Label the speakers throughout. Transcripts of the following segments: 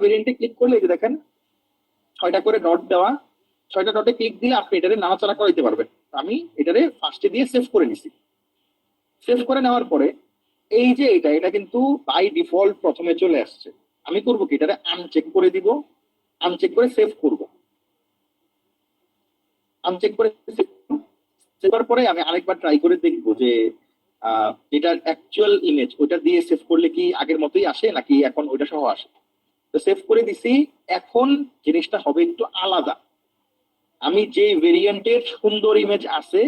Speaker 1: ভেরিয়েন্টে click করলে এই যে দেখেন 6টা করে ডট দেওয়া, 6টা ডটে ক্লিক দিলে আপনি এটারে নাড়াচাড়া করাইতে পারবেন। আমি এটারে ফার্স্টে দিয়ে সেভ করে নিছি। সেভ করে নেওয়ার পরে এই যে এটা কিন্তু বাই ডিফল্ট প্রথমে চলে আসছে। আমি করবো কি, এটারে আনচেক করে দিব, আনচেক করে সেভ করব। আনচেক করে সেভার পরে আমি আরেকবার ট্রাই করে দেখবো যে যেটার অ্যাকচুয়াল ইমেজ ওটা দিয়ে সেভ করলে কি আগের মতোই আসে নাকি এখন ওইটা সহ আসে। তো সেভ করে দিছি। এখন জিনিসটা হবে একটু আলাদা। আমি যে ভেরিয়েন্টের সুন্দর ইমেজ আছে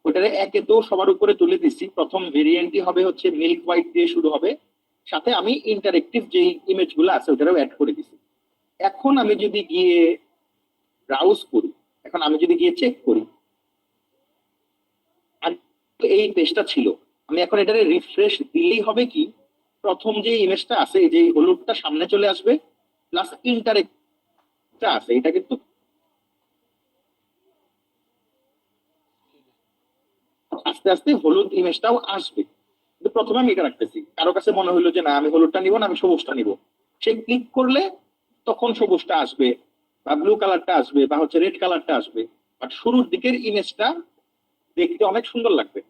Speaker 1: ওটারে একে তো সবার উপরে তুলে দিচ্ছি। প্রথম ভেরিয়েন্টই হবে হচ্ছে মিল্ক হোয়াইট দিয়ে শুরু হবে, সাথে আমি ইন্টারেক্টিভ যে ইমেজ গুলো আছে ওটারও অ্যাড করে দিছি। এখন আমি যদি গিয়ে ব্রাউজ করি, এখন আমি যদি গিয়ে চেক করি, এই পেজটা ছিল, আমি এখন এটারে রিফ্রেশ দিলেই হবে কি, প্রথম যে ইমেজটা আছে এই যে হলুদটা সামনে চলে আসবে, প্লাস ইন্টারেক্টটা আছে এটা কিন্তু আস্তে আস্তে হলুদ ইমেজটাও আসবে। কিন্তু প্রথমে আমি এটা রাখতেছি, কারো কাছে মনে হলো যে না আমি হলুদটা নিব না, আমি সবুজটা নিব, সে ক্লিক করলে তখন সবুজটা আসবে বা ব্লু কালারটা আসবে বা হচ্ছে রেড কালারটা আসবে। বাট শুরুর দিকের ইমেজটা দেখতে অনেক সুন্দর লাগবে।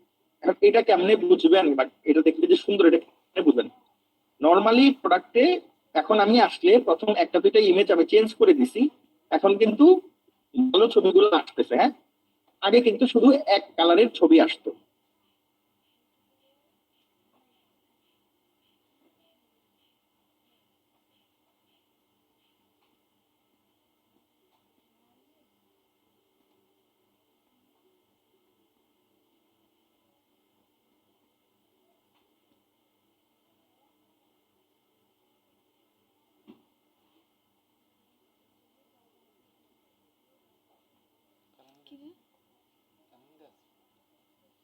Speaker 1: এখন এটা কেমনে বুঝবেন বা এটা দেখতে যে সুন্দর এটা কেমনে বুঝবেন? নর্মালি প্রোডাক্টে এখন আমি আসলে প্রথম একটা দুইটা ইমেজ আমি চেঞ্জ করে দিছি, এখন কিন্তু ভালো ছবিগুলো আসতেছে। হ্যাঁ, আগে কিন্তু শুধু এক কালারের ছবি আসতো।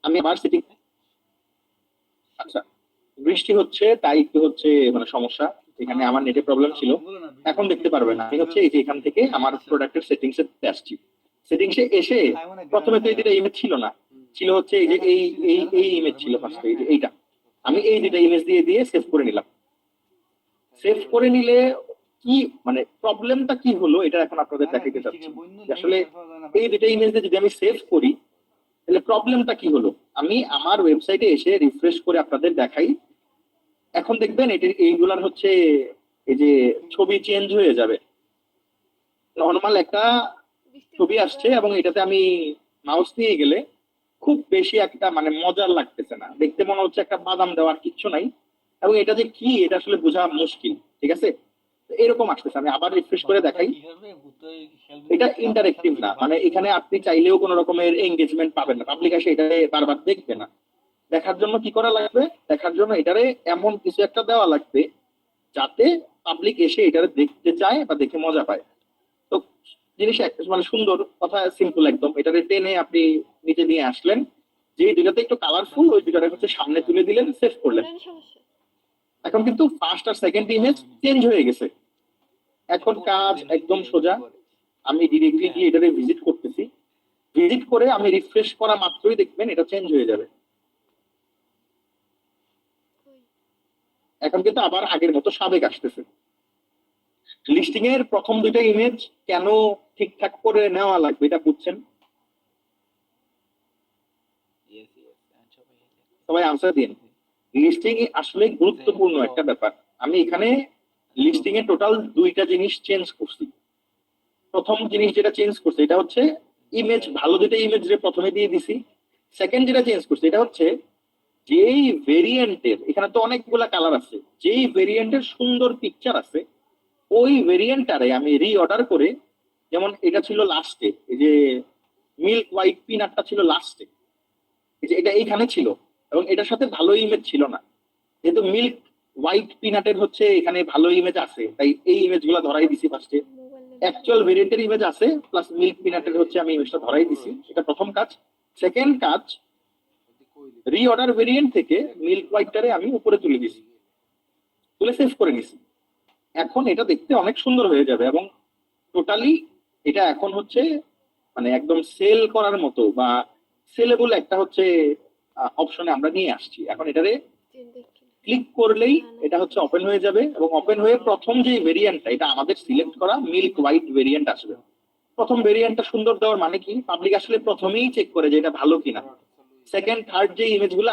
Speaker 1: আমি আবার সেটিং, আচ্ছা বৃষ্টি হচ্ছে তাই একটু হচ্ছে মানে সমস্যা, এখানে আমার নেটে প্রবলেম ছিল। এখন দেখতে পারবেন আমি হচ্ছে এই যে এখান থেকে আমার প্রোডাক্টের সেটিংস এ আসছি। সেটিংসে এসে প্রথমে তো এই দুটা ইমেজ ছিল না, ছিল হচ্ছে এই যে এই ইমেজ ছিল ফার্স্টে, এই যে এইটা আমি এই দুটা ইমেজ দিয়ে দিয়ে সেভ করে নিলাম। সেভ করে নিলে কি মানে প্রবলেমটা কি হলো এটা এখন আপনাদের দেখাইতে চাচ্ছি। আসলে এই দুটা ইমেজ যদি আমি সেভ করি তাহলে প্রবলেমটা কি হলো, আমি আমার ওয়েবসাইটে এসে রিফ্রেশ করে আপনাদের দেখাই। এখন দেখবেন এটা এইগুলার হচ্ছে এই যে ছবি চেঞ্জ হয়ে যাবে। নর্মাল একটা ছবি আসছে এবং এটাতে আমি মাউস দিয়ে গেলে খুব বেশি একটা মানে মজার লাগতেছে না, দেখতে মনে হচ্ছে একটা বাদাম দেওয়ার কিচ্ছু নাই, এবং এটা যে কি এটা আসলে বোঝা মুশকিল। ঠিক আছে, এরকম আসতেছে। আমি আবার রিফ্রেশ করে দেখাই। এটা ইন্টারেক্টিভ না, মানে এখানে আপনি চাইলেও কোনো রকমের এঙ্গেজমেন্ট পাবেন না, পাবলিক এসে এটা বারবার দেখবে না। দেখার জন্য কি করা লাগবে, দেখার জন্য এটারে এমন কিছু একটা দেওয়া লাগবে যাতে পাবলিক এসে এটারে দেখতে চায় বা দেখে মজা পায়। তো জিনিস মানে সুন্দর কথা, সিম্পল একদম। এটারে টেনে আপনি নিচে নিয়ে আসলেন, যে দুটাতে একটু কালারফুল ওই দুটারে হচ্ছে সামনে তুলে দিলেন, সেভ করলেন। এখন কিন্তু ফার্স্ট আর সেকেন্ড ইমেজ চেঞ্জ হয়ে গেছে। এখন কাজ একদম সোজা। আমি ডিরেক্টলি গিয়ে এটারে ভিজিট করতেছি, ভিজিট করে আমি রিফ্রেশ করা মাত্রই দেখবেন এটা চেঞ্জ হয়ে যাবে। এখন কিন্তু আবার আগের মতো সাবেক আসতেছে। লিস্টিং এর প্রথম দুইটা ইমেজ কেন ঠিকঠাক করে নেওয়া লাগবে এটা বুঝছেন? সবাই আনসার দিন। লিস্টিং আসলে গুরুত্বপূর্ণ একটা ব্যাপার। আমি এখানে লিস্টিং এ টোটাল দুইটা জিনিস চেঞ্জ করছি। প্রথম জিনিস যেটা চেঞ্জ করছে এটা হচ্ছে ইমেজ, ভালো দুইটা ইমেজ প্রথমে দিয়ে দিছি। সেকেন্ড যেটা চেঞ্জ করছে এটা হচ্ছে যেই ভেরিয়েন্টের, এখানে তো অনেকগুলা কালার আছে, যেই ভেরিয়েন্টের সুন্দর পিকচার আছে ওই ভেরিয়েন্টটারে আমি রিঅর্ডার করে, যেমন এটা ছিল লাস্টে, এই যে মিল্ক হোয়াইট পিনাটটা ছিল লাস্টে, এই যে এটা এইখানে ছিল এবং এটার সাথে ভালো ইমেজ ছিল না। যেহেতু মিল্ক হোয়াইট পিনাটের হচ্ছে এখানে ভালো ইমেজ আছে তাই এই ইমেজ গুলা ধরাই দিছি ফার্স্টে। অ্যাকচুয়াল ভেরিয়েন্টের ইমেজ আছে প্লাস মিল্ক পিনাটের হচ্ছে আমি ইমেজটা ধরাই দিছি, এটা প্রথম কাজ। সেকেন্ড কাজ, রিঅর্ডার ভেরিয়েন্ট থেকে মিল্ক হোয়াইটটারে আমি উপরে তুলে দিছি, তুলে সেভ করে নিছি। এখন এটা দেখতে অনেক সুন্দর হয়ে যাবে এবং টোটালি এটা এখন হচ্ছে মানে একদম সেল করার মতো বা সেলেবল একটা হচ্ছে অপশনে আমরা নিয়ে আসছি। এখন এটারে ক্লিক করলেই এটা হচ্ছে ওপেন হয়ে যাবে, এবং ওপেন হয়ে প্রথম যে ভেরিয়েন্টটা, এটা আমাদের সিলেক্ট করা মিল্ক হোয়াইট ভেরিয়েন্ট আসবে। প্রথম ভেরিয়েন্টটা সুন্দর দেওয়ার মানে কি, পাবলিক আসলে প্রথমেই চেক করে যে এটা ভালো কিনা। সেকেন্ড থার্ড যে ইমেজগুলো